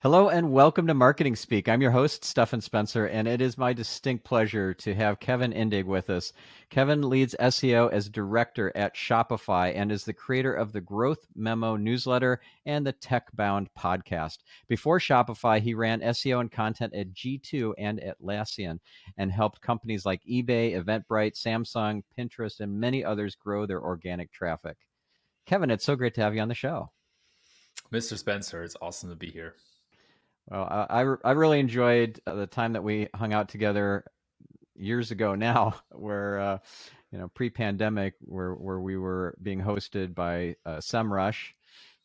Hello and welcome to Marketing Speak. I'm your host, Stephan Spencer, and it is my distinct pleasure to have Kevin Indig with us. Kevin leads SEO as director at Shopify and is the creator of the Growth Memo newsletter and the Tech Bound podcast. Before Shopify, he ran SEO and content at G2 and Atlassian and helped companies like eBay, Eventbrite, Samsung, Pinterest, and many others grow their organic traffic. Kevin, it's so great to have you on the show. Mr. Spencer, it's awesome to be here. Well, I really enjoyed the time that we hung out together years ago now, where pre-pandemic, where we were being hosted by SEMrush,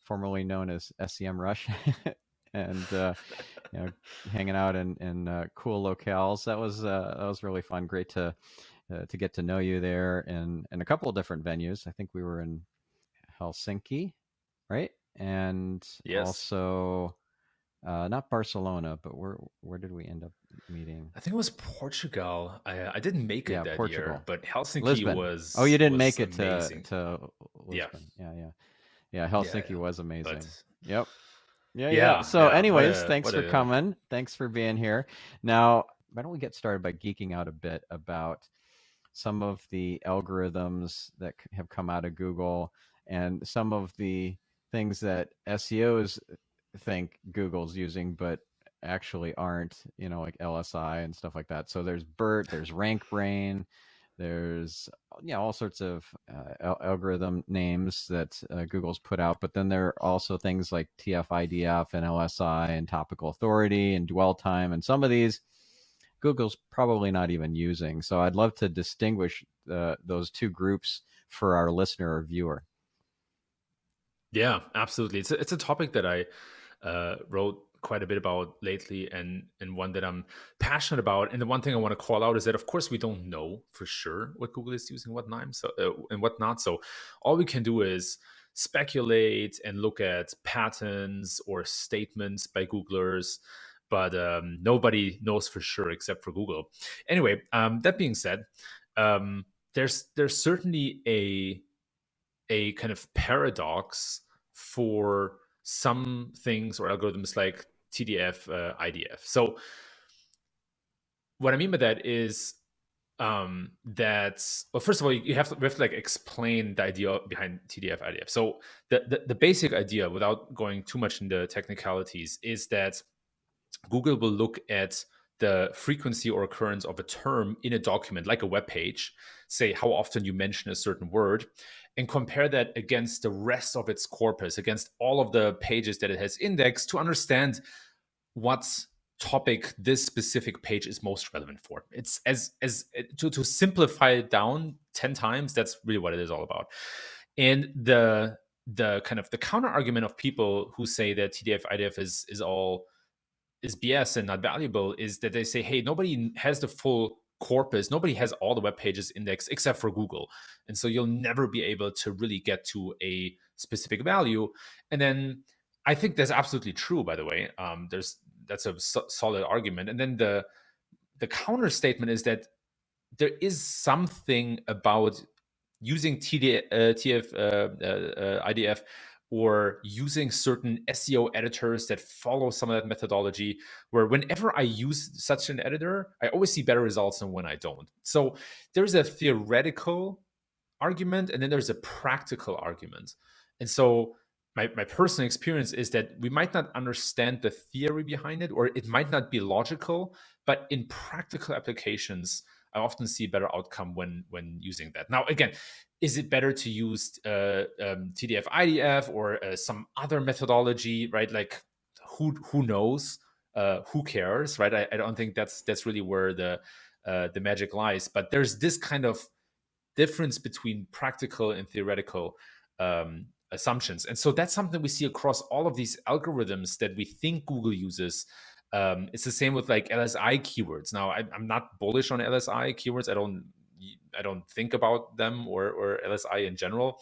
formerly known as SEMrush, and hanging out in cool locales. That was really fun. Great to get to know you there, in a couple of different venues. I think we were in Helsinki, right? And Yes. also not Barcelona, but where did we end up meeting? I think it was Portugal. I didn't make it Yeah, that year, Portugal, but Helsinki Lisbon. Oh, you didn't was make it amazing. to Yeah. Lisbon. Yeah. Yeah, Helsinki yeah. was But amazing. Yep. Yeah. yeah, So, yeah. anyways, thanks What for a coming. Thanks for being here. Now, why don't we get started by geeking out a bit about some of the algorithms that have come out of Google and some of the things that SEOs think Google's using, but actually aren't, like LSI and stuff like that. So there's BERT, there's RankBrain, there's all sorts of algorithm names that Google's put out, but then there are also things like TF-IDF and LSI and Topical Authority and dwell time, and some of these Google's probably not even using. So I'd love to distinguish those two groups for our listener or viewer. Yeah, absolutely. It's a topic that I wrote quite a bit about lately, and one that I'm passionate about. And the one thing I want to call out is that, of course, we don't know for sure what Google is using, what not. And what not. So all we can do is speculate and look at patterns or statements by Googlers. But nobody knows for sure except for Google. Anyway, that being said, there's certainly a kind of paradox for some things or algorithms like TDF, IDF. So what I mean by that is that, well, first of all, we have to like explain the idea behind TDF, IDF. So the basic idea, without going too much into technicalities, is that Google will look at the frequency or occurrence of a term in a document, like a web page, say how often you mention a certain word, and compare that against the rest of its corpus, against all of the pages that it has indexed, to understand what topic this specific page is most relevant for. It's as to simplify it down 10 times, that's really what it is all about. And the kind of the counter argument of people who say that TDF IDF is BS and not valuable is that they say, hey, nobody has the full corpus, nobody has all the web pages indexed except for Google. And so you'll never be able to really get to a specific value. And then I think that's absolutely true, by the way. That's a solid argument. And then the counter statement is that there is something about using TF, IDF, or using certain SEO editors that follow some of that methodology, where whenever I use such an editor, I always see better results than when I don't. So there's a theoretical argument and then there's a practical argument. And so my personal experience is that we might not understand the theory behind it, or it might not be logical, but in practical applications, I often see a better outcome when using that. Now, again, is it better to use TDF IDF or some other methodology, right? Like who knows? Who cares, right? I don't think that's really where the magic lies. But there's this kind of difference between practical and theoretical assumptions. And so that's something we see across all of these algorithms that we think Google uses. It's the same with like LSI keywords. Now, I'm not bullish on LSI keywords. I don't think about them or LSI in general.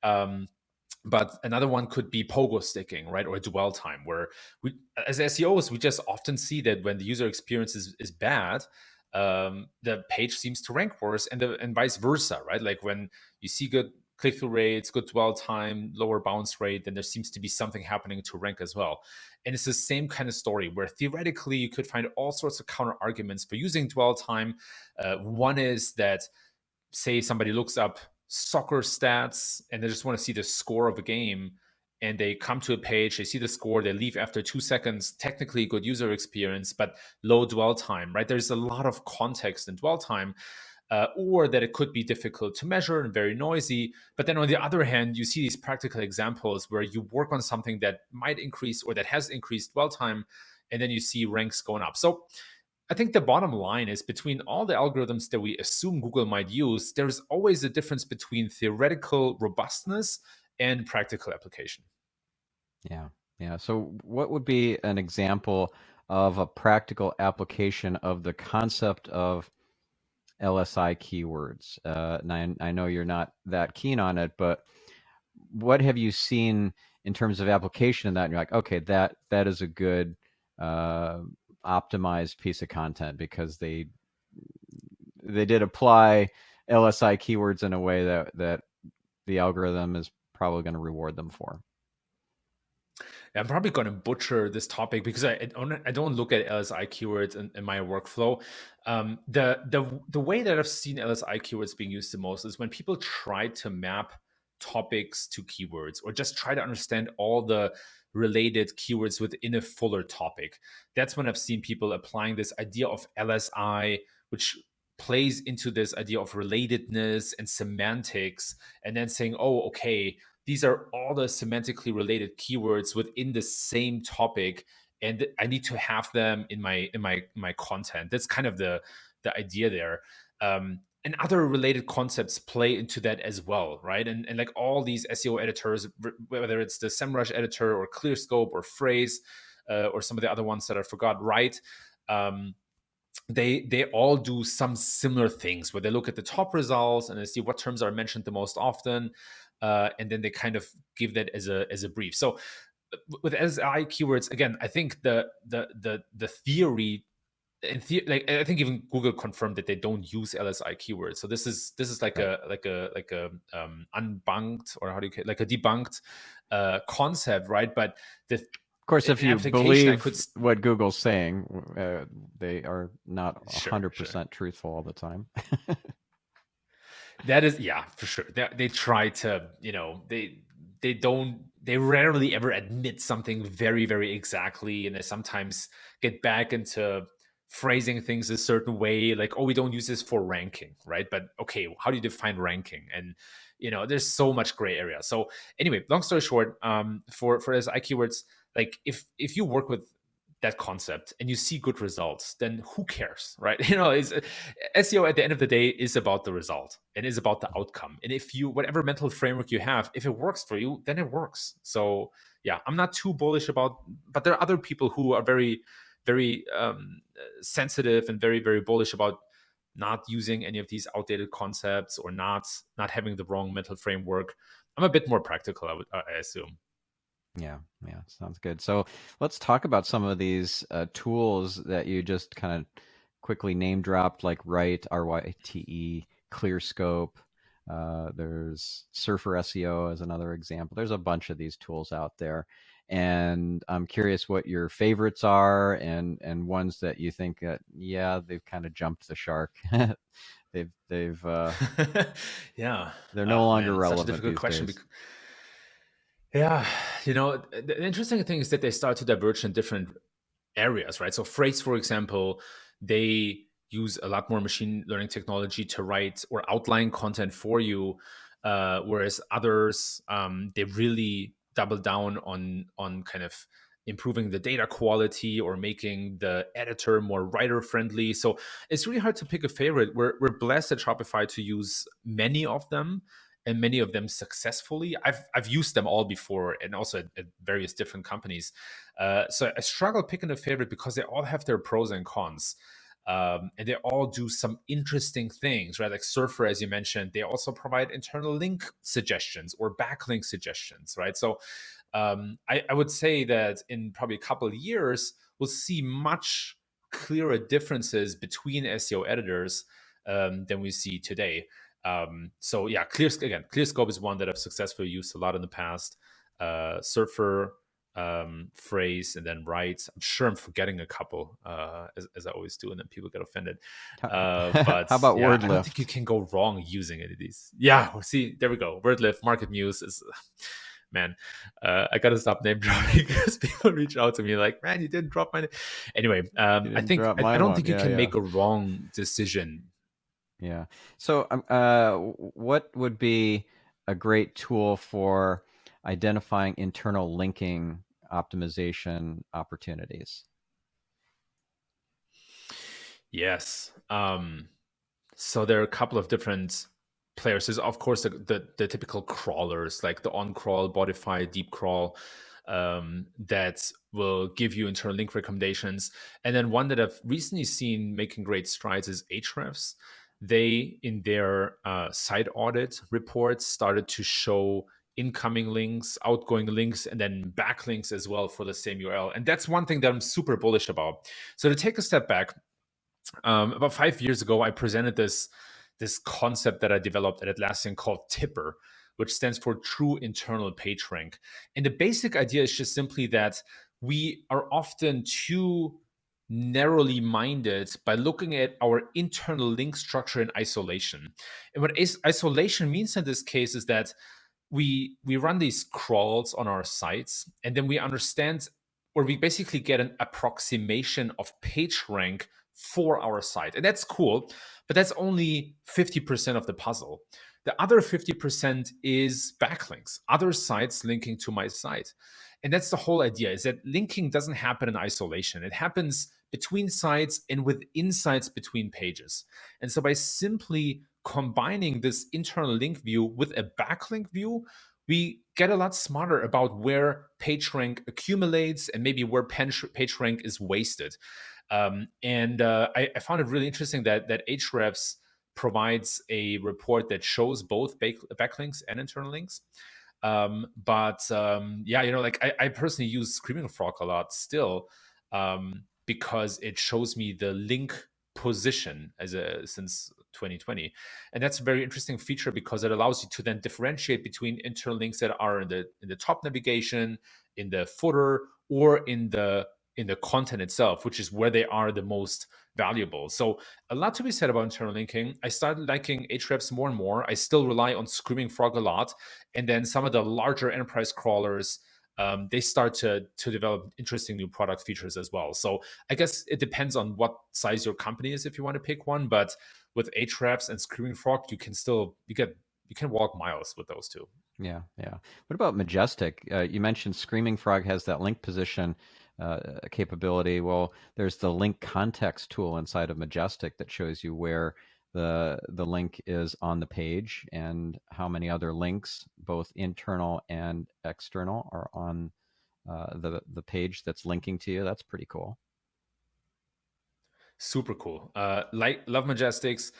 But another one could be pogo sticking, right, or dwell time, where we, as SEOs, we just often see that when the user experience is bad, the page seems to rank worse, and vice versa, right? Like when you see good click-through rates, good dwell time, lower bounce rate, then there seems to be something happening to rank as well. And it's the same kind of story where theoretically you could find all sorts of counter arguments for using dwell time. One is that, say somebody looks up soccer stats and they just want to see the score of a game, and they come to a page, they see the score, they leave after 2 seconds, technically good user experience, but low dwell time, right? There's a lot of context in dwell time. Or that it could be difficult to measure and very noisy. But then on the other hand, you see these practical examples where you work on something that might increase or that has increased dwell time, and then you see ranks going up. So I think the bottom line is, between all the algorithms that we assume Google might use, there's always a difference between theoretical robustness and practical application. Yeah. Yeah. So, what would be an example of a practical application of the concept of LSI keywords? And I know you're not that keen on it, but what have you seen in terms of application of that? And you're like, okay, that is a good optimized piece of content because they did apply LSI keywords in a way that the algorithm is probably going to reward them for. I'm probably going to butcher this topic because I don't look at LSI keywords in my workflow. The way that I've seen LSI keywords being used the most is when people try to map topics to keywords, or just try to understand all the related keywords within a fuller topic. That's when I've seen people applying this idea of LSI, which plays into this idea of relatedness and semantics, and then saying, oh, okay, these are all the semantically related keywords within the same topic, and I need to have them in my content. That's kind of the idea there. And other related concepts play into that as well, right? And like all these SEO editors, whether it's the SEMrush editor or ClearScope or Phrase, or some of the other ones that I forgot, right? They all do some similar things where they look at the top results and they see what terms are mentioned the most often, and then they kind of give that as a brief. So with SI keywords, again, I think the theory, like I think even Google confirmed that they don't use LSI keywords. So this is like Right. a unbunked, or how do you, like a debunked concept, right? But the Of course, if an you application I could believe what Google's saying, they are not sure 100% truthful all the time. that is, yeah, for sure. They try to, they rarely ever admit something very, very exactly, and they sometimes get back into phrasing things a certain way, like, oh, we don't use this for ranking, right? But okay, how do you define ranking? And there's so much gray area. So anyway, long story short, for SI keywords, like if you work with that concept and you see good results, then who cares, right? It's SEO at the end of the day is about the result and is about the outcome. And if you, whatever mental framework you have, if it works for you, then it works. So yeah, I'm not too bullish about, but there are other people who are very, very sensitive and very, very bullish about not using any of these outdated concepts, or not having the wrong mental framework. I'm a bit more practical, I assume. Yeah, yeah, sounds good. So let's talk about some of these tools that you just kind of quickly name dropped, like Ryte, ClearScope. There's Surfer SEO as another example. There's a bunch of these tools out there, and I'm curious what your favorites are, and ones that you think that, yeah, they've kind of jumped the shark. They've Yeah. they're no longer Man, such a relevant difficult these question. days. Yeah, the interesting thing is that they start to diverge in different areas, right? So Phrase, for example, they use a lot more machine learning technology to write or outline content for you, whereas others, they really double down on kind of improving the data quality or making the editor more writer friendly. So it's really hard to pick a favorite. We're blessed at Shopify to use many of them, and many of them successfully. I've used them all before, and also at various different companies. So I struggle picking a favorite because they all have their pros and cons. And they all do some interesting things, right? Like Surfer, as you mentioned, they also provide internal link suggestions or backlink suggestions, right? So I would say that in probably a couple of years, we'll see much clearer differences between SEO editors than we see today. So yeah, ClearScope is one that I've successfully used a lot in the past. Surfer, phrase, and then right. I'm sure I'm forgetting a couple, as I always do, and then people get offended. But How about yeah, word I don't think you lift? can go wrong using any of these. Yeah, well, see, there we go. Word lift, Market Muse is, man. I gotta stop name dropping because people reach out to me like, man, you didn't drop my name. Anyway, You I didn't think drop I my don't one. think you Yeah, can yeah. make a wrong decision. Yeah. So, what would be a great tool for identifying internal linking optimization opportunities? Yes. So there are a couple of different players. There's of course the typical crawlers like the on crawl, Bodify, deep crawl, that will give you internal link recommendations. And then one that I've recently seen making great strides is Ahrefs. They in their site audit reports started to show incoming links, outgoing links, and then backlinks as well for the same URL. And that's one thing that I'm super bullish about. So to take a step back, about 5 years ago, I presented this concept that I developed at Atlassian called Tipper, which stands for True Internal Page Rank. And the basic idea is just simply that we are often too narrowly minded by looking at our internal link structure in isolation. And what isolation means in this case is that we run these crawls on our sites, and then we understand, or we basically get an approximation of page rank for our site. And that's cool, but that's only 50% of the puzzle. The other 50% is backlinks, other sites linking to my site. And that's the whole idea, is that linking doesn't happen in isolation. It happens between sites and within sites between pages. And so by simply combining this internal link view with a backlink view, we get a lot smarter about where PageRank accumulates and maybe where PageRank is wasted. I found it really interesting that Ahrefs provides a report that shows both backlinks and internal links. Yeah, like I personally use Screaming Frog a lot still, because it shows me the link position since 2020. And that's a very interesting feature because it allows you to then differentiate between internal links that are in the top navigation, in the footer, or in the content itself, which is where they are the most valuable. So a lot to be said about internal linking. I started liking Ahrefs more and more. I still rely on Screaming Frog a lot. And then some of the larger enterprise crawlers, they start to develop interesting new product features as well. So I guess it depends on what size your company is if you want to pick one. But with Ahrefs and Screaming Frog, you can walk miles with those two. Yeah, yeah. What about Majestic? You mentioned Screaming Frog has that link position capability. Well, there's the link context tool inside of Majestic that shows you where the link is on the page and how many other links, both internal and external, are on the page that's linking to you. That's pretty cool. Super cool. Love Majestics,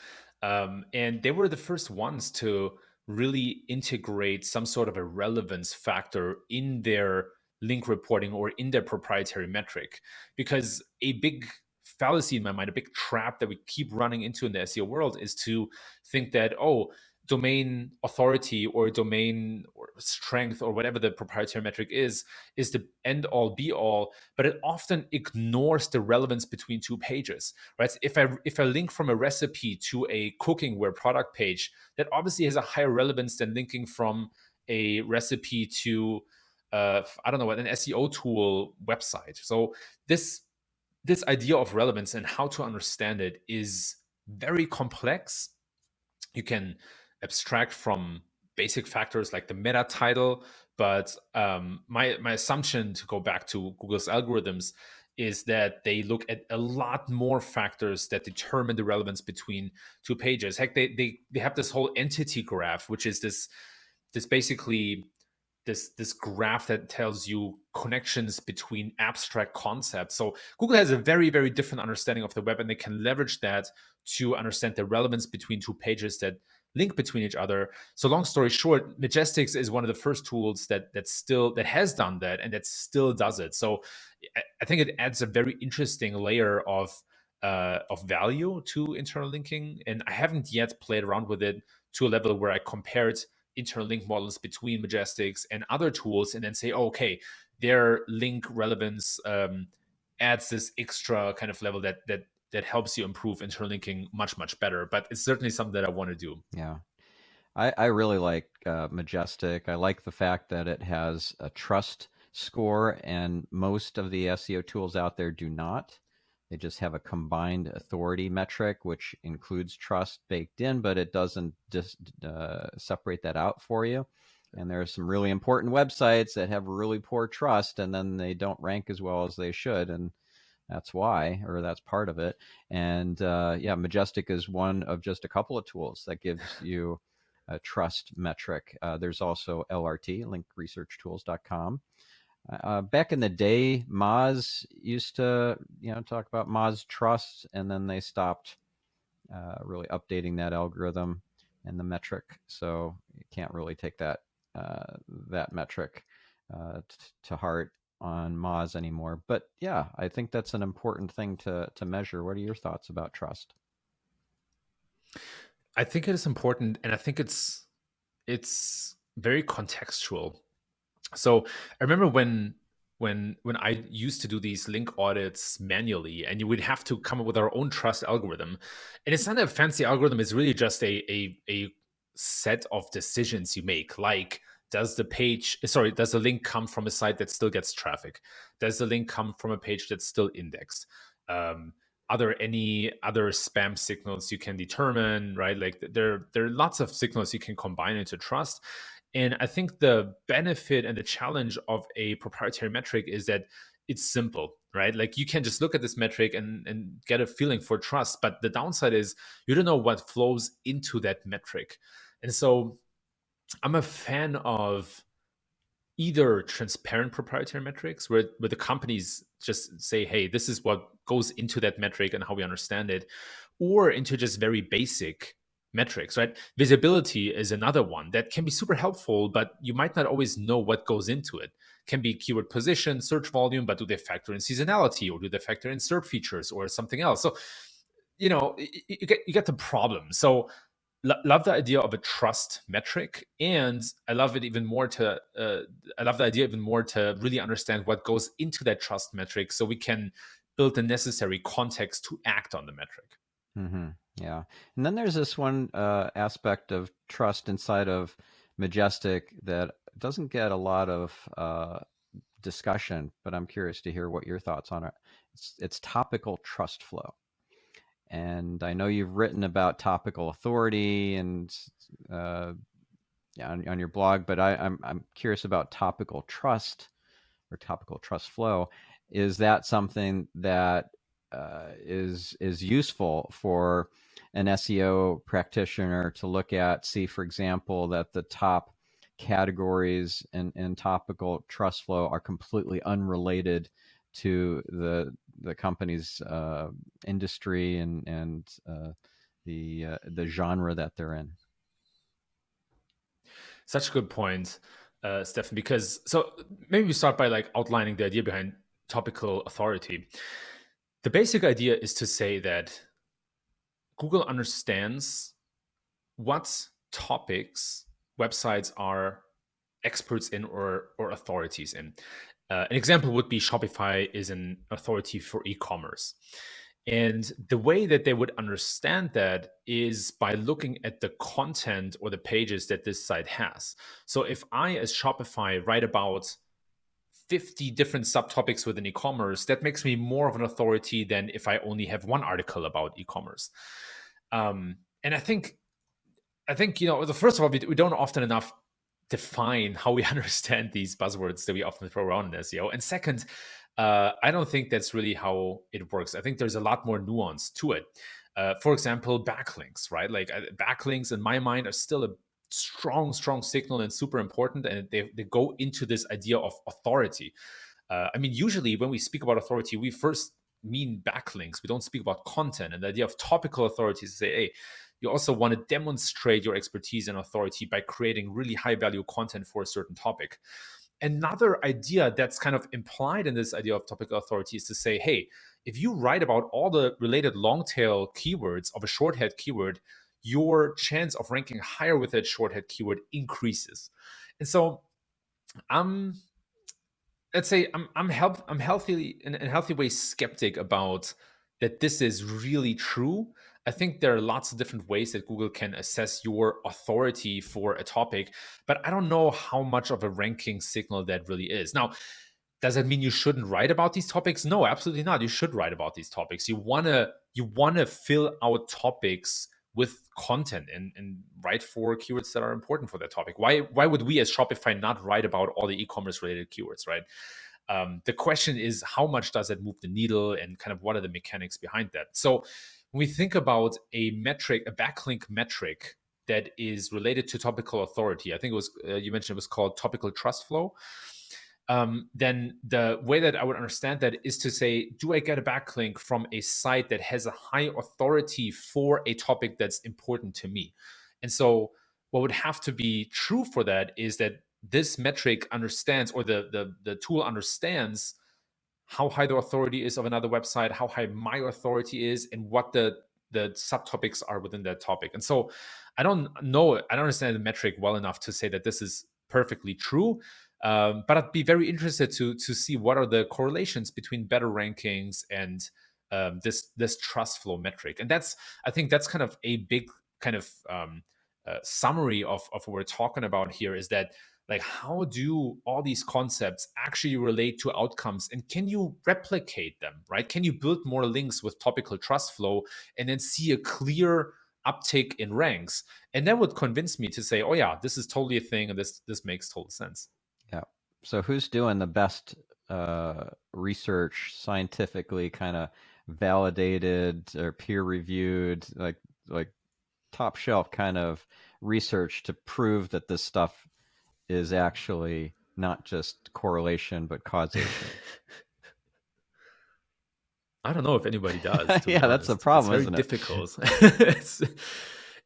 and they were the first ones to really integrate some sort of a relevance factor in their link reporting or in their proprietary metric. Because a big fallacy in my mind, a big trap that we keep running into in the SEO world is to think that, oh, domain authority or domain or strength or whatever the proprietary metric is the end all be all, but it often ignores the relevance between two pages, right? If I link from a recipe to a cooking-ware product page, that obviously has a higher relevance than linking from a recipe to I don't know what, an SEO tool website. So this idea of relevance and how to understand it is very complex. You can abstract from basic factors like the meta title, but my assumption, to go back to Google's algorithms, is that they look at a lot more factors that determine the relevance between two pages. Heck, they have this whole entity graph, which is this basically this graph that tells you connections between abstract concepts. So Google has a very, very different understanding of the web, and they can leverage that to understand the relevance between two pages that link between each other. So long story short, Majestics is one of the first tools that has done that and that still does it. So I think it adds a very interesting layer of value to internal linking, and I haven't yet played around with it to a level where I compared internal link models between Majestics and other tools, and then say, oh, okay, their link relevance adds this extra kind of level that helps you improve internal linking much better. But it's certainly something that I want to do. Yeah. I really like Majestic. I like the fact that it has a trust score, and most of the SEO tools out there do not. They just have a combined authority metric, which includes trust baked in, but it doesn't just separate that out for you. And there are some really important websites that have really poor trust, and then they don't rank as well as they should. And that's why, or that's part of it. And yeah, Majestic is one of just a couple of tools that gives you a trust metric. There's also LRT, linkresearchtools.com. Back in the day, Moz used to, talk about Moz trust, and then they stopped really updating that algorithm and the metric. So you can't really take that metric to heart on Moz anymore. But yeah, I think that's an important thing to measure. What are your thoughts about trust? I think it is important, and I think it's very contextual. So I remember when I used to do these link audits manually, and you would have to come up with our own trust algorithm. And it's not a fancy algorithm, it's really just a set of decisions you make, like does the link come from a site that still gets traffic? Does the link come from a page that's still indexed? Are there any other spam signals you can determine, right? Like there are lots of signals you can combine into trust. And I think the benefit and the challenge of a proprietary metric is that it's simple, right? Like you can just look at this metric and get a feeling for trust. But the downside is you don't know what flows into that metric. And so I'm a fan of either transparent proprietary metrics where the companies just say, hey, this is what goes into that metric and how we understand it, or into just very basic metrics, right? Visibility is another one that can be super helpful, but you might not always know what goes into it. Can be keyword position, search volume, but do they factor in seasonality, or do they factor in SERP features or something else? So, you get the problem. So love the idea of a trust metric, and I love it even more to I love the idea even more to really understand what goes into that trust metric, so we can build the necessary context to act on the metric. Mm-hmm. Yeah, and then there's this one aspect of trust inside of Majestic that doesn't get a lot of discussion, but I'm curious to hear what your thoughts on it. It's topical trust flow. And I know you've written about Topical Authority and on your blog, but I'm curious about topical trust or topical trust flow. Is that something that is useful for an SEO practitioner to look at? See, for example, that the top categories in topical trust flow are completely unrelated to the company's industry and the genre that they're in. Such a good point, Stephan, because so maybe we start by like outlining the idea behind topical authority. The basic idea is to say that Google understands what topics websites are experts in or authorities in. An example would be Shopify is an authority for e-commerce. And the way that they would understand that is by looking at the content or the pages that this site has. So if I, as Shopify, write about 50 different subtopics within e-commerce, that makes me more of an authority than if I only have one article about e-commerce. And I think, first of all, we don't often enough define how we understand these buzzwords that we often throw around in SEO. And second, I don't think that's really how it works. I think there's a lot more nuance to it. For example, backlinks, right? Like backlinks in my mind are still a strong signal and super important. And they go into this idea of authority. Usually when we speak about authority, we first mean backlinks. We don't speak about content. And the idea of topical authority is to say, hey, you also want to demonstrate your expertise and authority by creating really high value content for a certain topic. Another idea that's kind of implied in this idea of topical authority is to say, hey, if you write about all the related long tail keywords of a short head keyword, your chance of ranking higher with that short head keyword increases. And so I'm let's say I'm healthy in a healthy way skeptic about that this is really true. I think there are lots of different ways that Google can assess your authority for a topic, but I don't know how much of a ranking signal that really is. Now, does that mean you shouldn't write about these topics? No, absolutely not. You should write about these topics. You wanna fill out topics with content and write for keywords that are important for that topic. Why would we as Shopify not write about all the e-commerce related keywords, right? The question is, how much does it move the needle, and kind of what are the mechanics behind that? So when we think about a metric, a backlink metric that is related to topical authority, I think it was you mentioned it was called topical trust flow. Then the way that I would understand that is to say, do I get a backlink from a site that has a high authority for a topic that's important to me? And so what would have to be true for that is that this metric understands, or the tool understands, how high the authority is of another website, how high my authority is, and what the subtopics are within that topic. And so I don't understand the metric well enough to say that this is perfectly true. But I'd be very interested to see what are the correlations between better rankings and this trust flow metric. And I think that's kind of a big kind of summary of what we're talking about here, is that, like, how do all these concepts actually relate to outcomes, and can you replicate them, right? Can you build more links with topical trust flow and then see a clear uptick in ranks? And that would convince me to say, oh yeah, this is totally a thing, and this makes total sense. Yeah. So who's doing the best research, scientifically kind of validated or peer reviewed, like top shelf kind of research to prove that this stuff is actually not just correlation but causation? I don't know if anybody does, to be Yeah, that's a honest. It's problem, very isn't it? difficult.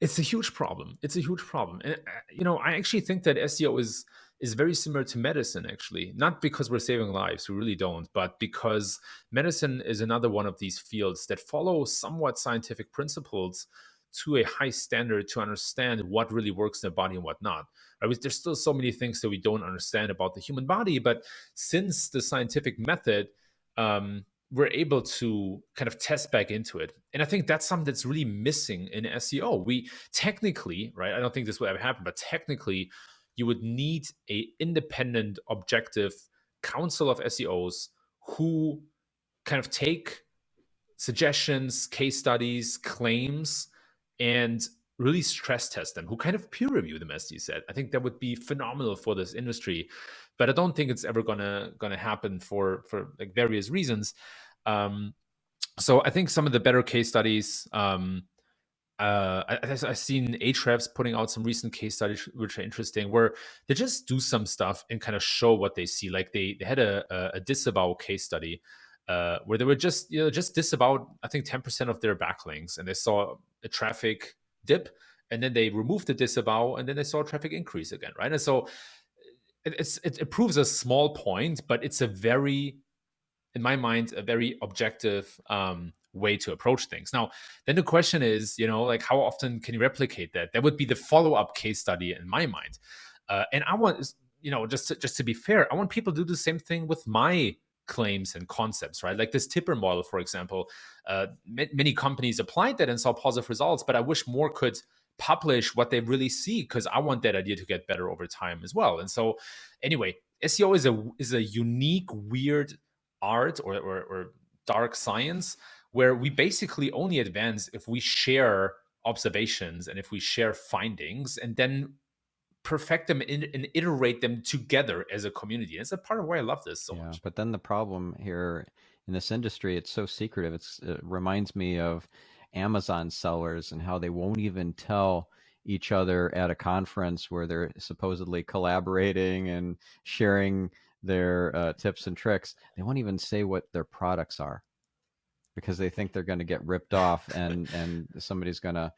it's a huge problem. It's a huge problem. And I actually think that SEO is very similar to medicine, actually. Not because we're saving lives, we really don't, but because medicine is another one of these fields that follow somewhat scientific principles to a high standard to understand what really works in the body and what not. Right? There's still so many things that we don't understand about the human body, but since the scientific method, we're able to kind of test back into it. And I think that's something that's really missing in SEO. We technically, right, I don't think this will ever happen, but technically you would need a independent, objective council of SEOs who kind of take suggestions, case studies, claims, and really stress test them, who kind of peer review them, as you said. I think that would be phenomenal for this industry, but I don't think it's ever gonna happen for like various reasons. So I think some of the better case studies, I've seen Ahrefs putting out some recent case studies which are interesting, where they just do some stuff and kind of show what they see. Like they had a disavow case study where they were just disavowed, I think, 10% of their backlinks, and they saw a traffic dip, and then they removed the disavow, and then they saw a traffic increase again, right? And so it proves a small point, but it's a very, in my mind, a very objective way to approach things. Now, then the question is, like, how often can you replicate that? That would be the follow-up case study in my mind. And I want, just to be fair, I want people to do the same thing with my claims and concepts, right? Like this tipper model, for example. Many companies applied that and saw positive results, but I wish more could publish what they really see, because I want that idea to get better over time as well. And so, anyway, SEO is a unique, weird art or dark science, where we basically only advance if we share observations and if we share findings, and then perfect them and iterate them together as a community. And it's a part of why I love this so much. But then the problem here in this industry, it's so secretive. It reminds me of Amazon sellers and how they won't even tell each other at a conference where they're supposedly collaborating and sharing their tips and tricks. They won't even say what their products are, because they think they're going to get ripped off, and somebody's going to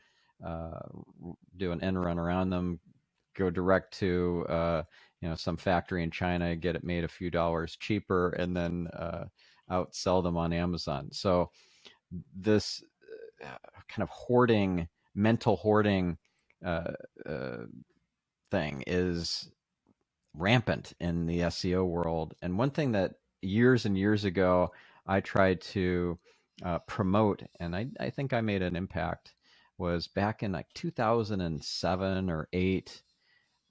do an end run around them, go direct to some factory in China, get it made a few dollars cheaper, and then outsell them on Amazon. So this kind of hoarding mental hoarding thing is rampant in the SEO world. And one thing that years and years ago I tried to promote, and I think I made an impact, was back in like 2007 or 8.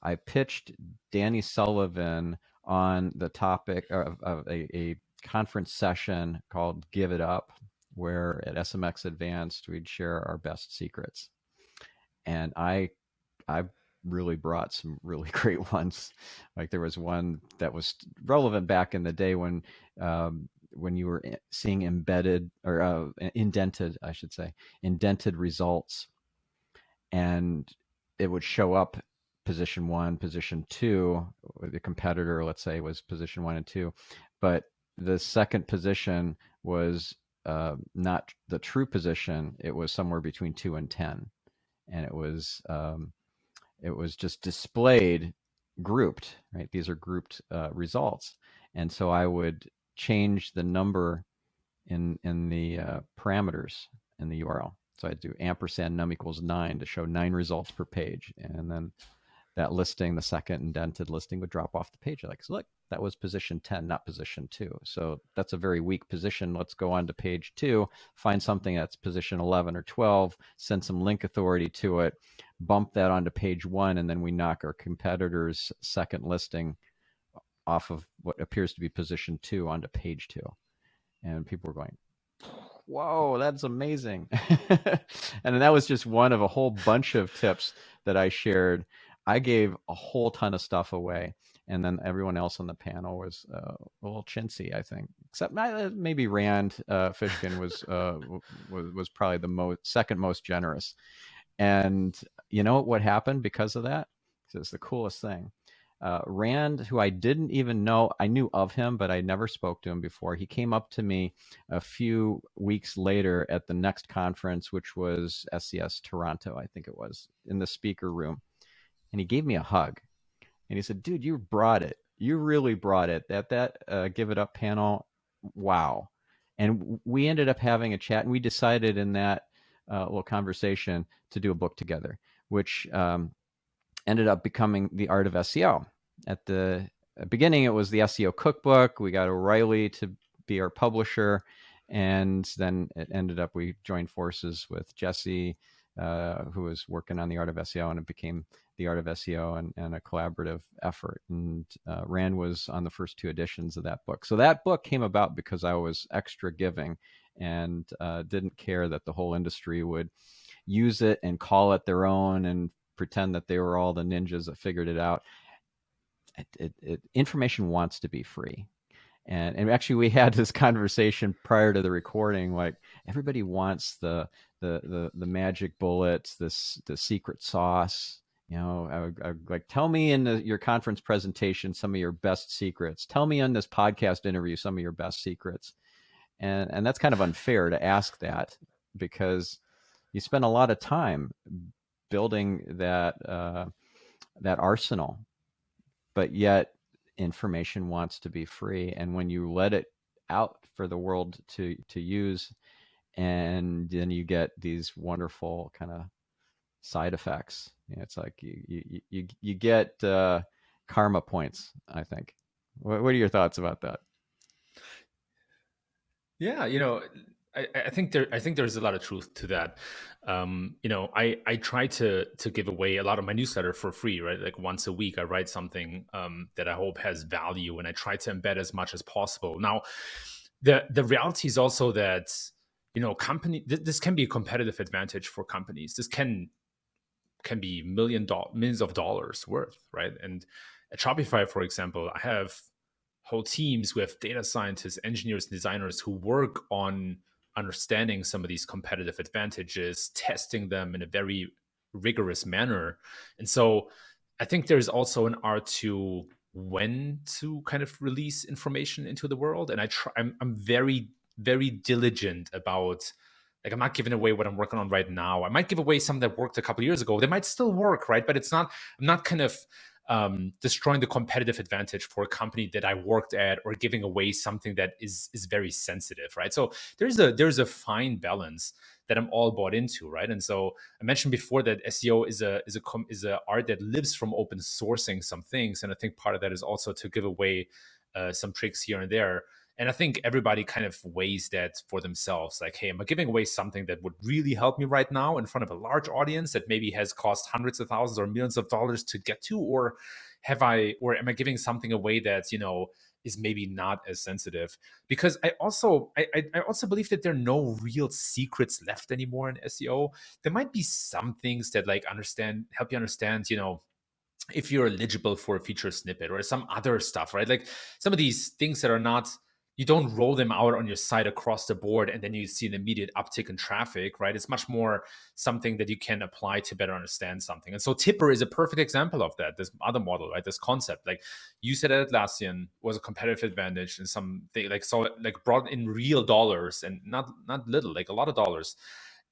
I pitched Danny Sullivan on the topic of a conference session called Give It Up, where at SMX Advanced we'd share our best secrets. And I really brought some really great ones. Like there was one that was relevant back in the day when you were seeing embedded or indented, I should say, indented results, and it would show up position 1, position 2. The competitor, let's say, was position 1 and 2, but the second position was not the true position. It was somewhere between 2 and 10, and it was just displayed grouped, right? These are grouped results. And so I would change the number in the parameters in the URL. So I'd do ampersand num equals 9 to show 9 results per page. And then that listing, the second indented listing, would drop off the page. Like, so look, that was position 10, not position 2. So that's a very weak position. Let's go on to page 2, find something that's position 11 or 12, send some link authority to it, bump that onto page 1, and then we knock our competitor's second listing off of what appears to be position 2 onto page 2. And people were going, whoa, that's amazing. And that was just one of a whole bunch of tips that I shared. I gave a whole ton of stuff away, and then everyone else on the panel was a little chintzy, I think, except maybe Rand Fishkin was probably the second most generous. And you know what happened because of that? It's the coolest thing. Rand, who I didn't even know, I knew of him, but I never spoke to him before. He came up to me a few weeks later at the next conference, which was SES Toronto, I think it was, in the speaker room. And he gave me a hug. And he said, dude, you brought it. You really brought it. That Give It Up panel, wow. And we ended up having a chat, and we decided in that little conversation to do a book together, which ended up becoming The Art of SEO. At the beginning, it was the SEO cookbook. We got O'Reilly to be our publisher, and then it ended up we joined forces with Jesse, who was working on The Art of SEO, and it became The Art of SEO and a collaborative effort. And Rand was on the first 2 editions of that book. So that book came about because I was extra giving and didn't care that the whole industry would use it and call it their own and pretend that they were all the ninjas that figured it out. Information wants to be free. And actually, we had this conversation prior to the recording. Like, everybody wants the magic bullets, the secret sauce. You know, I like, tell me in your conference presentation some of your best secrets. Tell me on this podcast interview some of your best secrets. And that's kind of unfair to ask that, because you spend a lot of time building that arsenal, but yet information wants to be free. And when you let it out for the world to use, and then you get these wonderful kind of side effects, you know, it's like you get karma points, I think. What are your thoughts about that? Yeah, I think there's a lot of truth to that. I try to give away a lot of my newsletter for free, right? Like once a week, I write something that I hope has value, and I try to embed as much as possible. Now, the reality is also that this can be a competitive advantage for companies. This can be millions of dollars worth, right? And at Shopify, for example, I have whole teams with data scientists, engineers, designers who work on understanding some of these competitive advantages, testing them in a very rigorous manner. And so I think there's also an art to when to kind of release information into the world. And I'm very, very diligent about, like, I'm not giving away what I'm working on right now. I might give away some that worked a couple of years ago. They might still work, right? But I'm not kind of destroying the competitive advantage for a company that I worked at, or giving away something that is very sensitive, right? So there's a fine balance that I'm all bought into, right? And so I mentioned before that SEO is a art that lives from open sourcing some things, and I think part of that is also to give away some tricks here and there. And I think everybody kind of weighs that for themselves. Like, hey, am I giving away something that would really help me right now in front of a large audience that maybe has cost hundreds of thousands or millions of dollars to get to? Or am I giving something away that, is maybe not as sensitive? Because I also believe that there are no real secrets left anymore in SEO. There might be some things that help you understand, if you're eligible for a feature snippet or some other stuff, right? Like some of these things that are not, you don't roll them out on your site across the board and then you see an immediate uptick in traffic, right? It's much more something that you can apply to better understand something. And so Tipper is a perfect example of that. This other model, right? This concept, like you said, Atlassian was a competitive advantage in something like brought in real dollars, and not little, like a lot of dollars.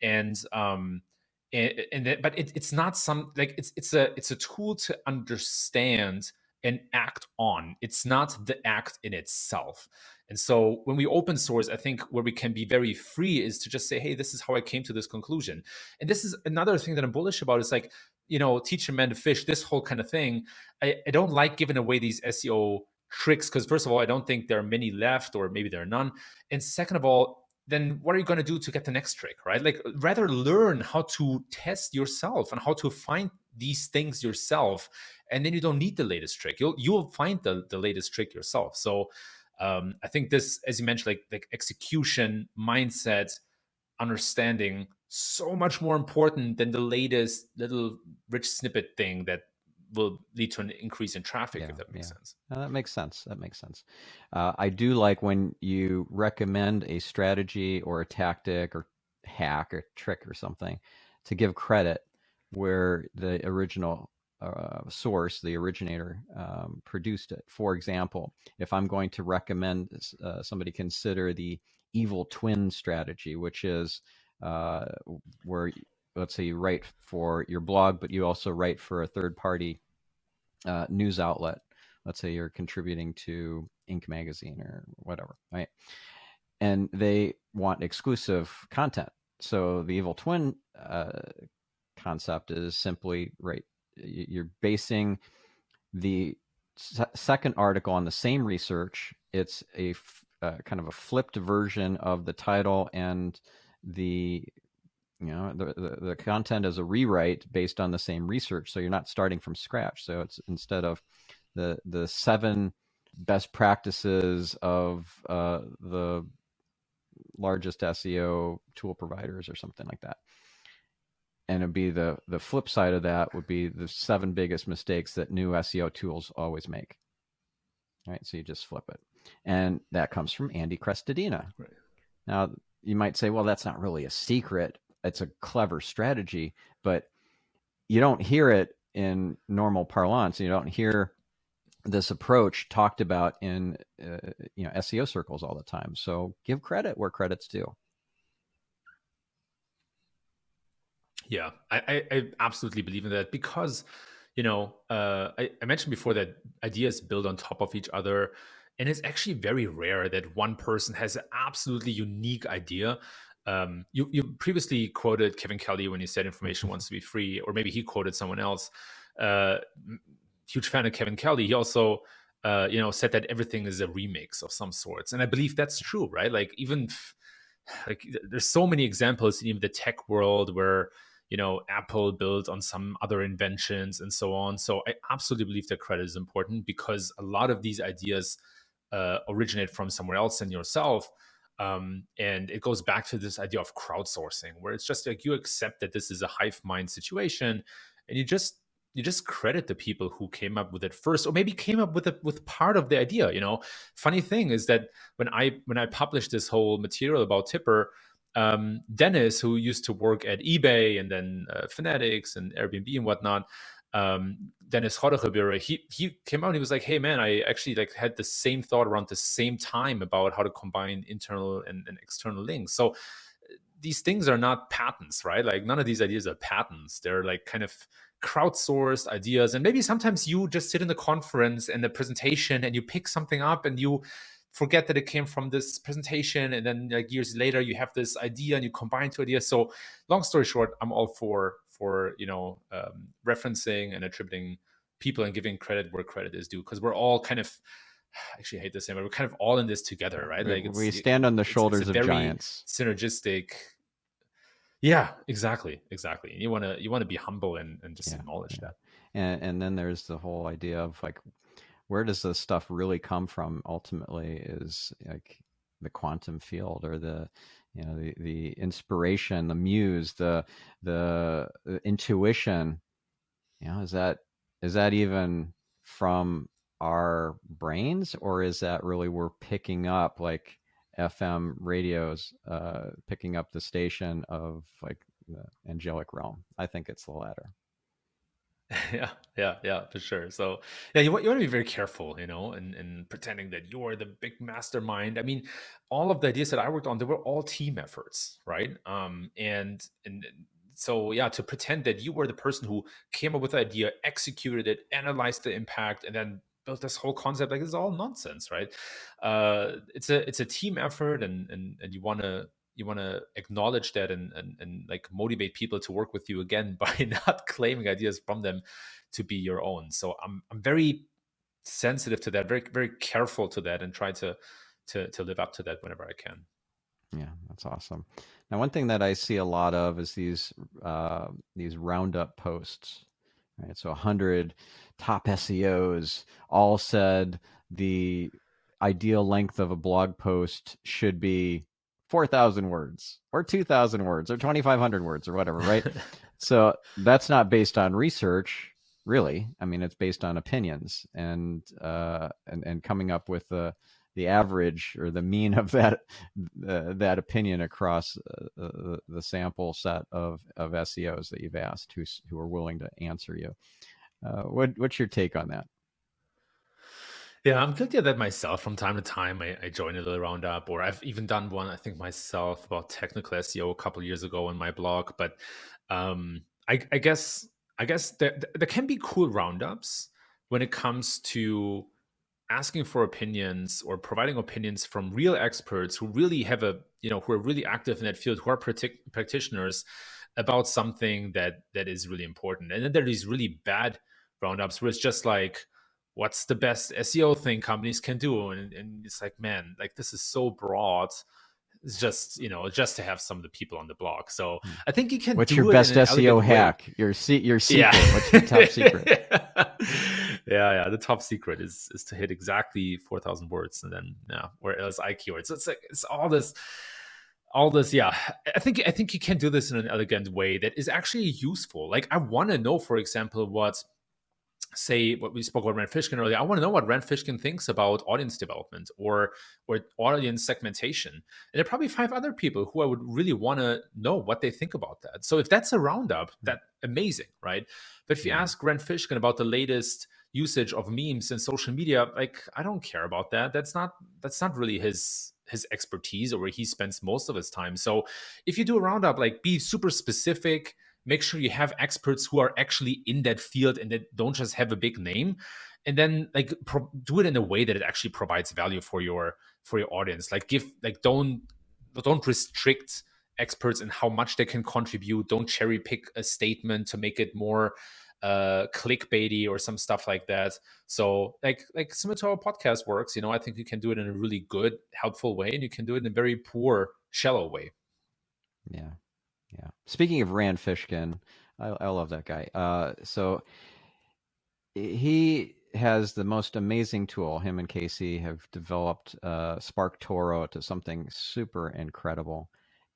And but it's not some, like it's a tool to understand and act on. It's not the act in itself. And so when we open source, I think where we can be very free is to just say, hey, this is how I came to this conclusion. And this is another thing that I'm bullish about, is like, teach a man to fish, this whole kind of thing. I don't like giving away these SEO tricks, because first of all, I don't think there are many left, or maybe there are none. And second of all, then what are you going to do to get the next trick, right? Like, rather learn how to test yourself and how to find these things yourself, and then you don't need the latest trick. You'll find the latest trick yourself. So I think this, as you mentioned, like execution, mindset, understanding, so much more important than the latest little rich snippet thing that will lead to an increase in traffic, if that makes sense. That makes sense. That makes sense. I do like when you recommend a strategy or a tactic or hack or trick or something, to give credit where the original source, the originator, produced it. For example, if I'm going to recommend somebody consider the evil twin strategy, which is where, let's say, you write for your blog, but you also write for a third party news outlet. Let's say you're contributing to Inc. magazine or whatever, right? And they want exclusive content. So the evil twin concept is simply, right, you're basing the second article on the same research. It's a kind of a flipped version of the title, and the the content is a rewrite based on the same research. So you're not starting from scratch. So it's, instead of the 7 best practices of the largest SEO tool providers or something like that. And it'd be the flip side of that would be the 7 biggest mistakes that new SEO tools always make. Right. So you just flip it. And that comes from Andy Crestodina. Right. Now, you might say, well, that's not really a secret. It's a clever strategy, but you don't hear it in normal parlance. You don't hear this approach talked about in SEO circles all the time. So give credit where credit's due. Yeah, I absolutely believe in that, because I mentioned before that ideas build on top of each other, and it's actually very rare that one person has an absolutely unique idea. You previously quoted Kevin Kelly when he said information wants to be free, or maybe he quoted someone else. Huge fan of Kevin Kelly. He also said that everything is a remix of some sorts, and I believe that's true, right? Like, even like, there's so many examples in even the tech world where Apple built on some other inventions and so on. So I absolutely believe that credit is important, because a lot of these ideas originate from somewhere else than yourself. And it goes back to this idea of crowdsourcing, where it's just like you accept that this is a hive mind situation, and you just credit the people who came up with it first, or maybe came up with part of the idea. Funny thing is that when I published this whole material about Tipper, Dennis, who used to work at eBay and then Fanatics and Airbnb and whatnot, Dennis Roddegebure, he came out and he was like, hey man, I actually like had the same thought around the same time about how to combine internal and external links. So these things are not patents, right? Like, none of these ideas are patents. They're like kind of crowdsourced ideas. And maybe sometimes you just sit in the conference and the presentation and you pick something up and you forget that it came from this presentation, and then like years later you have this idea and you combine two ideas. So long story short, I'm all for referencing and attributing people and giving credit where credit is due, because we're all kind of, I actually hate this name, but we're kind of all in this together, right? Like we stand on the shoulders it's a of very giants. synergistic. Yeah, exactly. And you want to be humble and just acknowledge that. And then there's the whole idea of like, where does this stuff really come from? Ultimately, is like the quantum field, or the the inspiration, the muse, the intuition. Is that even from our brains, or is that really we're picking up like FM radios, picking up the station of like the angelic realm? I think it's the latter. Yeah, for sure. So yeah, you want to be very careful, and pretending that you're the big mastermind. I mean, all of the ideas that I worked on, they were all team efforts, right? And so yeah, to pretend that you were the person who came up with the idea, executed it, analyzed the impact, and then built this whole concept, like, it's all nonsense, right? It's a team effort, and you want to acknowledge that, and like motivate people to work with you again by not claiming ideas from them to be your own. So I'm very sensitive to that, very very careful to that, and try to live up to that whenever I can. Yeah, that's awesome. Now, one thing that I see a lot of is these roundup posts. Right, so 100 top SEOs all said the ideal length of a blog post should be 4,000 words, or 2,000 words, or 2,500 words, or whatever. Right. So that's not based on research, really. I mean, it's based on opinions, and coming up with the average or the mean of that opinion across the sample set of SEOs that you've asked, who are willing to answer you. What's your take on that? Yeah, I'm guilty of that myself from time to time. I join a little roundup, or I've even done one, I think, myself about technical SEO a couple of years ago on my blog. But I guess there can be cool roundups when it comes to asking for opinions or providing opinions from real experts who really have who are really active in that field, who are practitioners about something that is really important. And then there are these really bad roundups where it's just like, what's the best SEO thing companies can do? And it's like, man, like, this is so broad. It's just, just to have some of the people on the blog. So I think you can What's your do it in best an SEO elegant way. hack? Your secret. Yeah. What's your top secret? Yeah. The top secret is to hit exactly 4,000 words, and then or LSI keywords. So it's like, it's all this. Yeah. I think you can do this in an elegant way that is actually useful. Like, I want to know, for example, what we spoke about Rand Fishkin earlier. I want to know what Rand Fishkin thinks about audience development or audience segmentation. And there are probably 5 other people who I would really want to know what they think about that. So if that's a roundup, that's amazing, right? But if you ask Rand Fishkin about the latest usage of memes in social media, like, I don't care about that. That's not really his expertise, or where he spends most of his time. So if you do a roundup, like, be super specific. Make sure you have experts who are actually in that field and that don't just have a big name, and then like do it in a way that it actually provides value for your audience. Like, don't restrict experts in how much they can contribute. Don't cherry pick a statement to make it more clickbaity or some stuff like that. So like similar to how a podcast works, I think you can do it in a really good, helpful way, and you can do it in a very poor, shallow way. Yeah. Speaking of Rand Fishkin, I love that guy. So he has the most amazing tool. Him and Casey have developed SparkToro to something super incredible.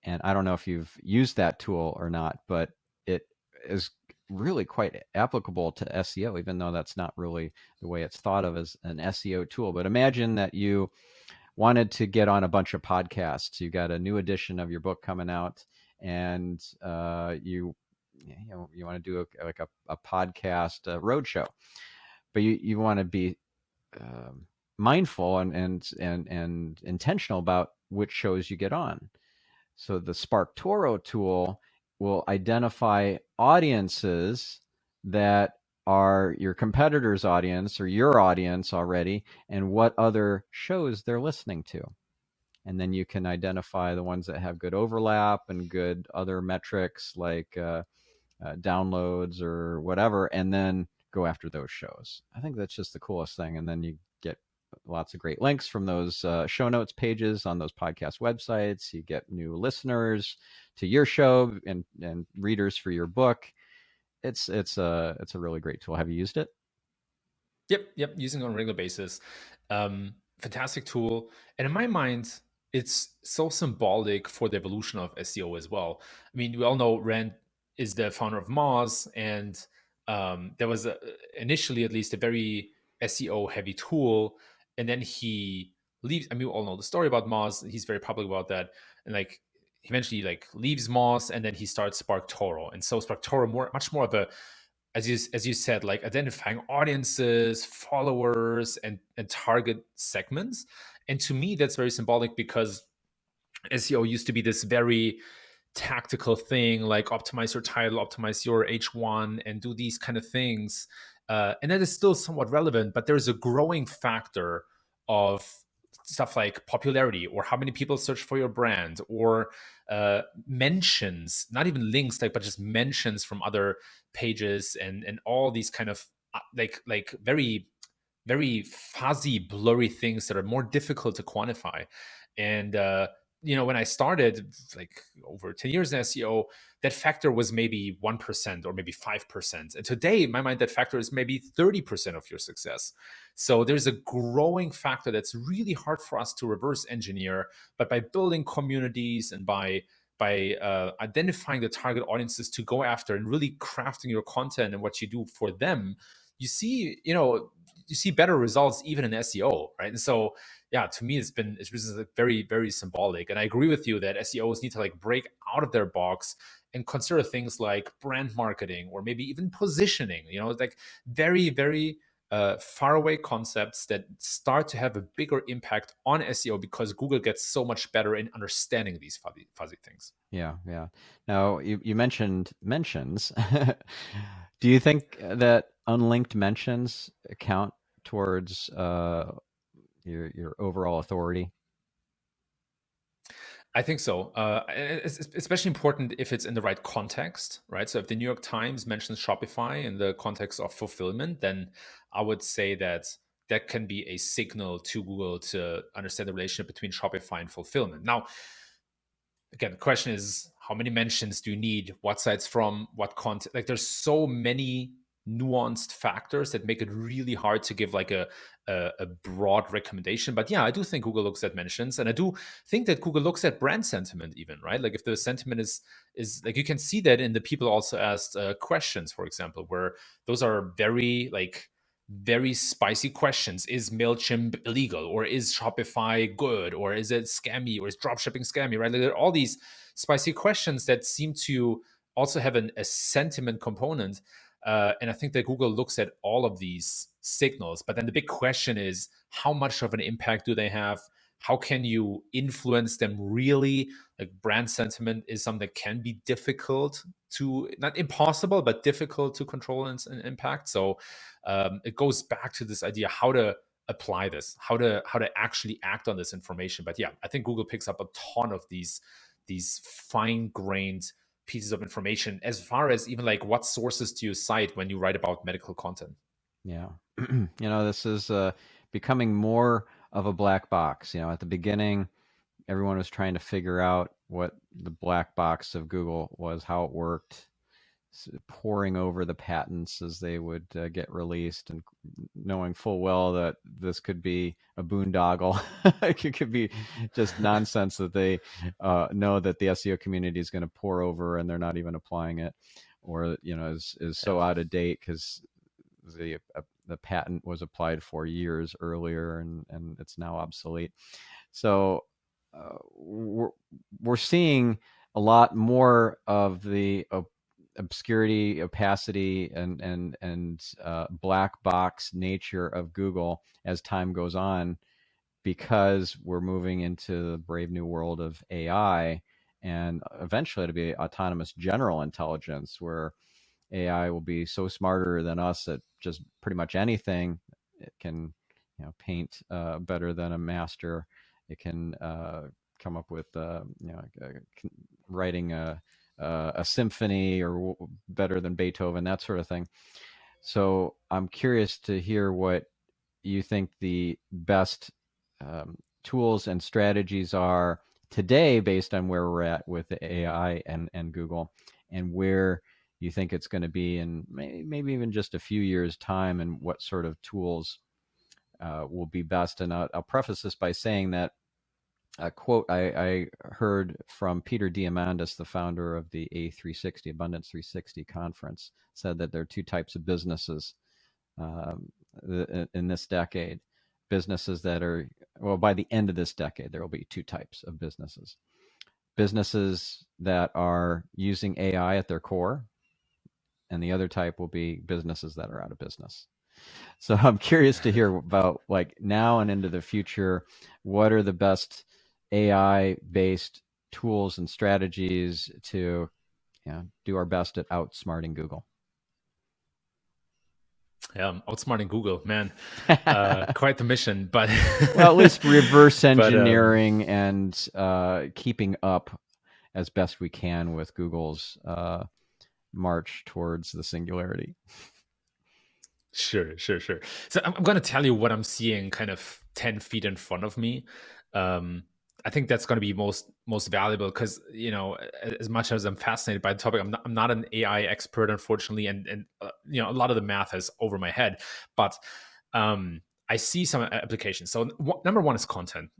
And I don't know if you've used that tool or not, but it is really quite applicable to SEO, even though that's not really the way it's thought of as an SEO tool. But imagine that you wanted to get on a bunch of podcasts. You got a new edition of your book coming out, and you want to do a podcast roadshow, but you want to be mindful and intentional about which shows you get on. So the SparkToro tool will identify audiences that are your competitors' audience or your audience already, and what other shows they're listening to. And then you can identify the ones that have good overlap and good other metrics like downloads or whatever, and then go after those shows. I think that's just the coolest thing. And then you get lots of great links from those show notes pages on those podcast websites. You get new listeners to your show and readers for your book. It's a really great tool. Have you used it? Yep. Using it on a regular basis. Fantastic tool. And in my mind, it's so symbolic for the evolution of SEO as well. I mean, we all know Rand is the founder of Moz, and there was initially at least a very SEO heavy tool, and then he leaves. I mean, we all know the story about Moz. He's very public about that, and like he eventually like leaves Moz, and then he starts SparkToro, and so SparkToro much more of a, as you said, like identifying audiences, followers, and target segments. And to me, that's very symbolic because SEO used to be this very tactical thing, like optimize your title, optimize your H1, and do these kind of things. And that is still somewhat relevant, but there's a growing factor of stuff like popularity, or how many people search for your brand, or mentions, not even links, like, but just mentions from other pages, and all these kind of like very fuzzy, blurry things that are more difficult to quantify. And when I started like over 10 years in SEO, that factor was maybe 1% or maybe 5%. And today, in my mind, that factor is maybe 30% of your success. So there's a growing factor that's really hard for us to reverse engineer. But by building communities and by identifying the target audiences to go after and really crafting your content and what you do for them, you see, you see better results even in SEO, right? And so, yeah, to me, it's just very, very symbolic. And I agree with you that SEOs need to like break out of their box and consider things like brand marketing or maybe even positioning. Like very, very far away concepts that start to have a bigger impact on SEO because Google gets so much better in understanding these fuzzy things. Yeah, yeah. Now you mentioned mentions. Do you think that unlinked mentions count towards your overall authority? I think so. It's especially important if it's in the right context, right? So if the New York Times mentions Shopify in the context of fulfillment, then I would say that that can be a signal to Google to understand the relationship between Shopify and fulfillment. Now, again, the question is, how many mentions do you need? What sites from? What content? Like, there's so many nuanced factors that make it really hard to give like a broad recommendation. But yeah, I do think Google looks at mentions, and I do think that Google looks at brand sentiment even, right? Like if the sentiment is like, you can see that in the people also asked questions, for example, where those are very spicy questions. Is MailChimp illegal, or is Shopify good, or is it scammy, or is dropshipping scammy, right? Like, there are all these spicy questions that seem to also have a sentiment component. And I think that Google looks at all of these signals. But then the big question is, how much of an impact do they have? How can you influence them really? Like, brand sentiment is something that can be difficult to, not impossible, but difficult to control and impact. So it goes back to this idea how to apply this, how to actually act on this information. But yeah, I think Google picks up a ton of these fine grained pieces of information, as far as even like what sources do you cite when you write about medical content. Yeah. This is becoming more of a black box. At the beginning, everyone was trying to figure out what the black box of Google was, how it worked, poring over the patents as they would get released, and knowing full well that this could be a boondoggle. It could be just nonsense that they know that the SEO community is going to pour over and they're not even applying it, or is so Yeah. out of date because the patent was applied for years earlier and it's now obsolete. So we're seeing a lot more of the obscurity, opacity, and black box nature of Google as time goes on, because we're moving into the brave new world of AI, and eventually to be autonomous general intelligence, where AI will be so smarter than us at just pretty much anything. It can, paint better than a master. It can come up with, writing a symphony or better than Beethoven, that sort of thing. So I'm curious to hear what you think the best tools and strategies are today based on where we're at with the AI and Google, and where you think it's going to be in maybe even just a few years' time, and what sort of tools will be best. And I'll preface this by saying that a quote I heard from Peter Diamandis, the founder of the A360 Abundance 360 conference, said that there are two types of businesses in this decade. Businesses that are, well, by the end of this decade, there will be two types of businesses. Businesses that are using AI at their core, and the other type will be businesses that are out of business. So I'm curious to hear about, like, now and into the future, what are the best AI-based tools and strategies to do our best at outsmarting Google. Yeah, outsmarting Google, man, quite the mission. But well, at least reverse engineering and keeping up as best we can with Google's march towards the singularity. Sure. So I'm going to tell you what I'm seeing kind of 10 feet in front of me. I think that's going to be most valuable because, as much as I'm fascinated by the topic, I'm not an AI expert, unfortunately. And a lot of the math is over my head. But I see some applications. So number one is content.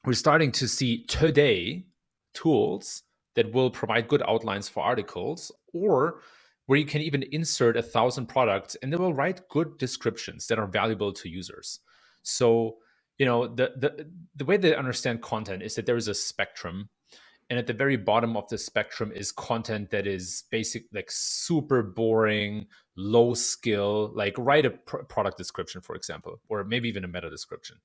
We're starting to see today tools that will provide good outlines for articles, or where you can even insert 1,000 products and they will write good descriptions that are valuable to users. So, the way they understand content is that there is a spectrum, and at the very bottom of the spectrum is content that is basic, like super boring, low skill, like write a product description, for example, or maybe even a meta description.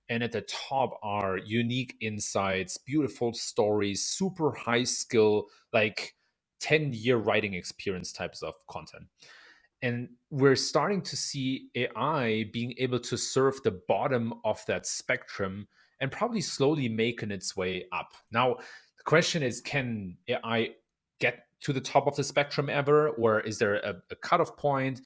And at the top are unique insights, beautiful stories, super high skill, like 10-year writing experience types of content. And we're starting to see AI being able to serve the bottom of that spectrum and probably slowly making its way up. Now, the question is, can AI get to the top of the spectrum ever? Or is there a cutoff point?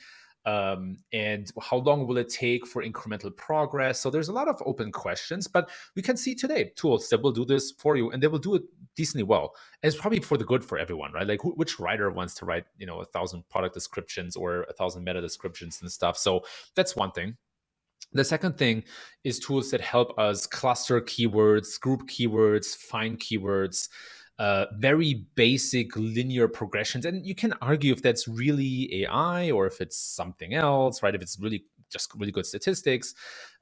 And how long will it take for incremental progress? So there's a lot of open questions, but we can see today tools that will do this for you, and they will do it decently well. And it's probably for the good for everyone, right? Like which writer wants to write 1,000 product descriptions or 1,000 meta descriptions and stuff? So that's one thing. The second thing is tools that help us cluster keywords, group keywords, find keywords, very basic linear progressions. And you can argue if that's really AI or if it's something else, right? If it's really just really good statistics,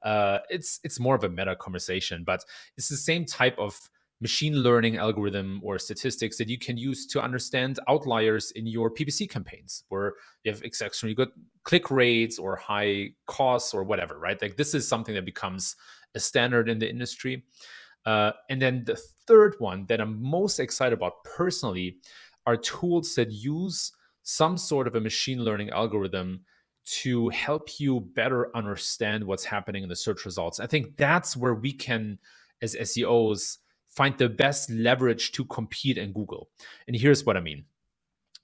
it's more of a meta conversation, but it's the same type of machine learning algorithm or statistics that you can use to understand outliers in your PPC campaigns, where you have exceptionally good click rates or high costs or whatever, right? Like this is something that becomes a standard in the industry. And then the third one that I'm most excited about personally are tools that use some sort of a machine learning algorithm to help you better understand what's happening in the search results. I think that's where we can, as SEOs, find the best leverage to compete in Google. And here's what I mean.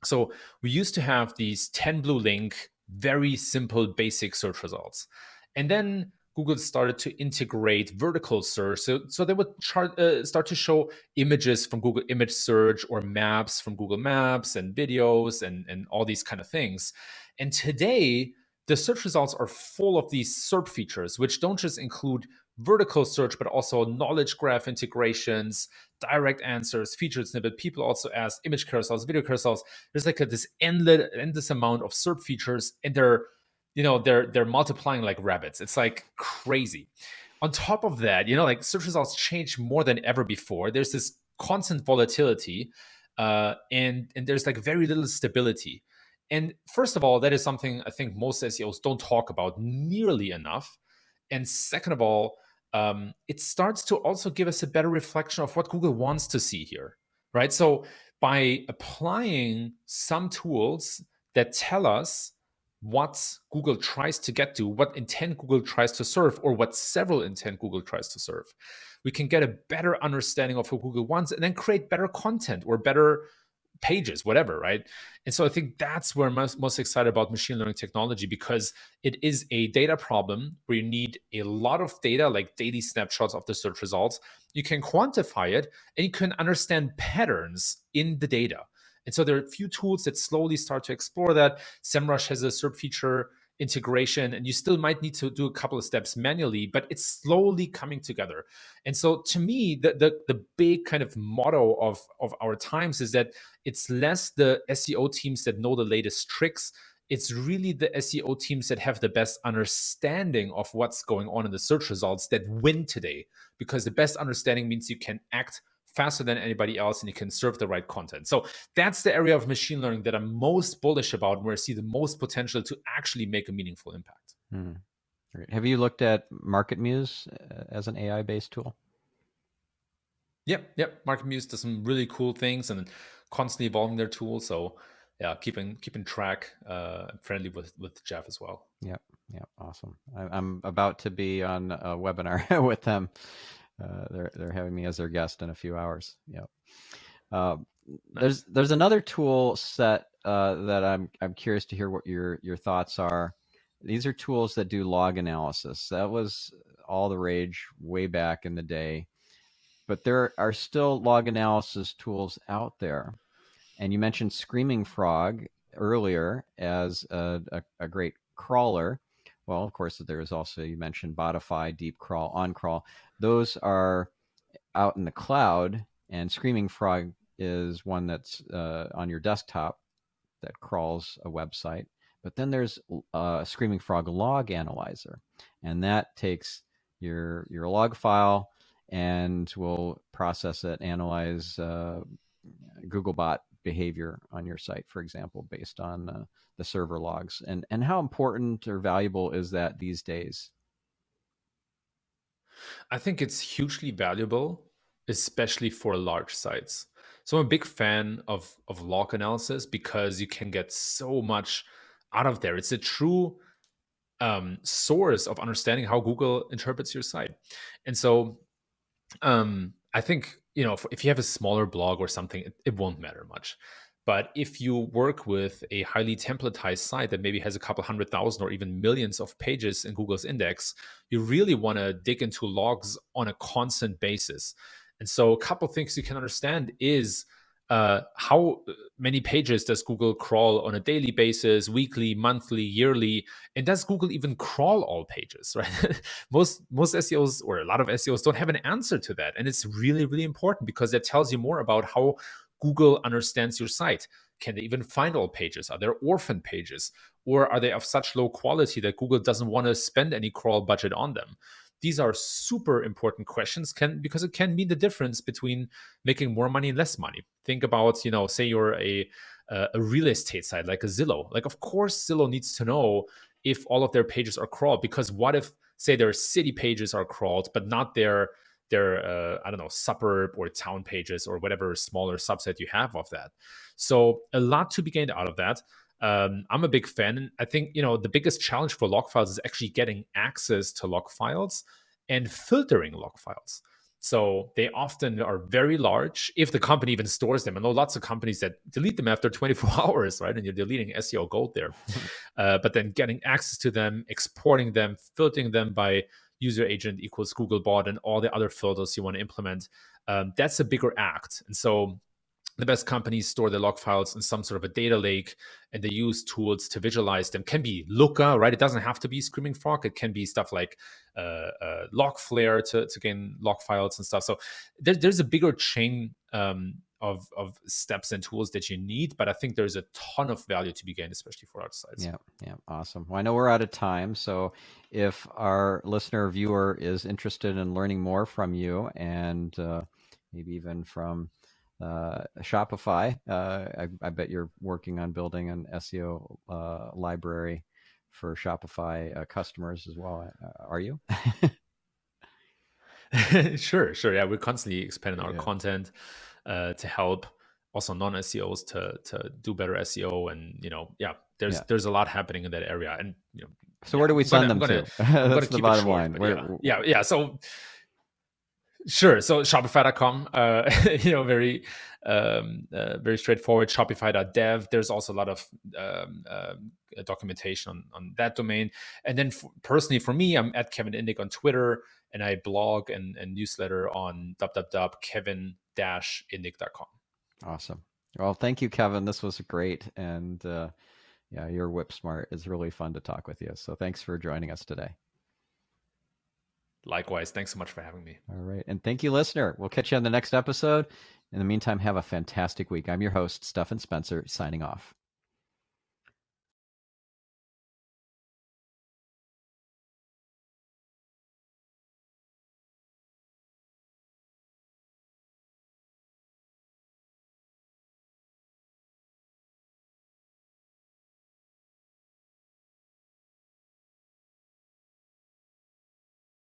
So we used to have these 10 blue link, very simple, basic search results. And then Google started to integrate vertical search. So they would start to show images from Google Image Search or maps from Google Maps and videos and all these kind of things. And today, the search results are full of these SERP features, which don't just include vertical search, but also knowledge graph integrations, direct answers, featured snippet. People also ask image carousels, video carousels. There's like this endless amount of SERP features, and they're multiplying like rabbits. It's like crazy. On top of that, like search results change more than ever before. There's this constant volatility, and there's like very little stability. And first of all, that is something I think most SEOs don't talk about nearly enough. And second of all, it starts to also give us a better reflection of what Google wants to see here, right? So by applying some tools that tell us what Google tries to get to, what intent Google tries to serve, or what several intent Google tries to serve. We can get a better understanding of what Google wants and then create better content or better pages, whatever, right? And so I think that's where I'm most excited about machine learning technology, because it is a data problem where you need a lot of data, like daily snapshots of the search results. You can quantify it and you can understand patterns in the data. And so there are a few tools that slowly start to explore that. SEMrush has a SERP feature integration, and you still might need to do a couple of steps manually, but it's slowly coming together. And so to me, the big kind of motto of our times is that it's less the SEO teams that know the latest tricks. It's really the SEO teams that have the best understanding of what's going on in the search results that win today, because the best understanding means you can act faster than anybody else and you can serve the right content. So that's the area of machine learning that I'm most bullish about, where I see the most potential to actually make a meaningful impact. Great. Have you looked at MarketMuse as an AI-based tool? Yep. MarketMuse does some really cool things and constantly evolving their tools. So yeah, keeping track, friendly with Jeff as well. Yep. Awesome. I'm about to be on a webinar with them. They're having me as their guest in a few hours. Yep. Nice. There's another tool set that I'm curious to hear what your thoughts are. These are tools that do log analysis. That was all the rage way back in the day, but there are still log analysis tools out there. And you mentioned Screaming Frog earlier as a great crawler. Well, of course, there's also, you mentioned Botify, Deep Crawl, OnCrawl. Those are out in the cloud, and Screaming Frog is one that's on your desktop that crawls a website. But then there's Screaming Frog Log Analyzer, and that takes your log file and will process it, analyze Googlebot behavior on your site, for example, based on the server logs. And how important or valuable is that these days? I think it's hugely valuable, especially for large sites. So I'm a big fan of log analysis because you can get so much out of there. It's a true source of understanding how Google interprets your site. And so I think, if you have a smaller blog or something, it won't matter much. But if you work with a highly templatized site that maybe has a couple 100,000 or even millions of pages in Google's index, you really want to dig into logs on a constant basis. And so a couple things you can understand is how many pages does Google crawl on a daily basis, weekly, monthly, yearly, and does Google even crawl all pages, right? most SEOs, or a lot of SEOs, don't have an answer to that, and it's really, really important because that tells you more about how Google understands your site. Can they even find all pages? Are there orphan pages, or are they of such low quality that Google doesn't want to spend any crawl budget on them? These are super important questions, because it can mean the difference between making more money and less money. Think about, say you're a real estate site like a Zillow. Like, of course, Zillow needs to know if all of their pages are crawled, because what if, say, their city pages are crawled, but not their I don't know, suburb or town pages or whatever smaller subset you have of that. So a lot to be gained out of that. I'm a big fan. And I think, the biggest challenge for log files is actually getting access to log files and filtering log files. So they often are very large if the company even stores them. I know lots of companies that delete them after 24 hours, right? And you're deleting SEO gold there. But then getting access to them, exporting them, filtering them by user agent equals Googlebot and all the other filters you want to implement, that's a bigger act. And so the best companies store their log files in some sort of a data lake, and they use tools to visualize them. Can be Looker, right? It doesn't have to be Screaming Frog. It can be stuff like Logflare to gain log files and stuff. So there's a bigger chain of steps and tools that you need, but I think there's a ton of value to be gained, especially for outsides. Yeah, awesome. Well, I know we're out of time, so if our listener or viewer is interested in learning more from you, and maybe even from Shopify, I bet you're working on building an SEO library for Shopify customers as well. Are you? Sure. Yeah, we're constantly expanding our Yeah. content to help also non SEOs to do better SEO, and there's a lot happening in that area. And so where do we send them to? I'm That's gonna the keep it bottom short, line. but yeah. So sure. So Shopify.com, very straightforward. Shopify.dev. There's also a lot of documentation on that domain. And then personally for me, I'm at Kevin Indig on Twitter, and I blog and newsletter on www.kevin-indig.com. Awesome. Well, thank you, Kevin. This was great. And yeah, your whip smart is really fun to talk with you. So thanks for joining us today. Likewise. Thanks so much for having me. All right. And thank you, listener. We'll catch you on the next episode. In the meantime, have a fantastic week. I'm your host, Stephan Spencer, signing off.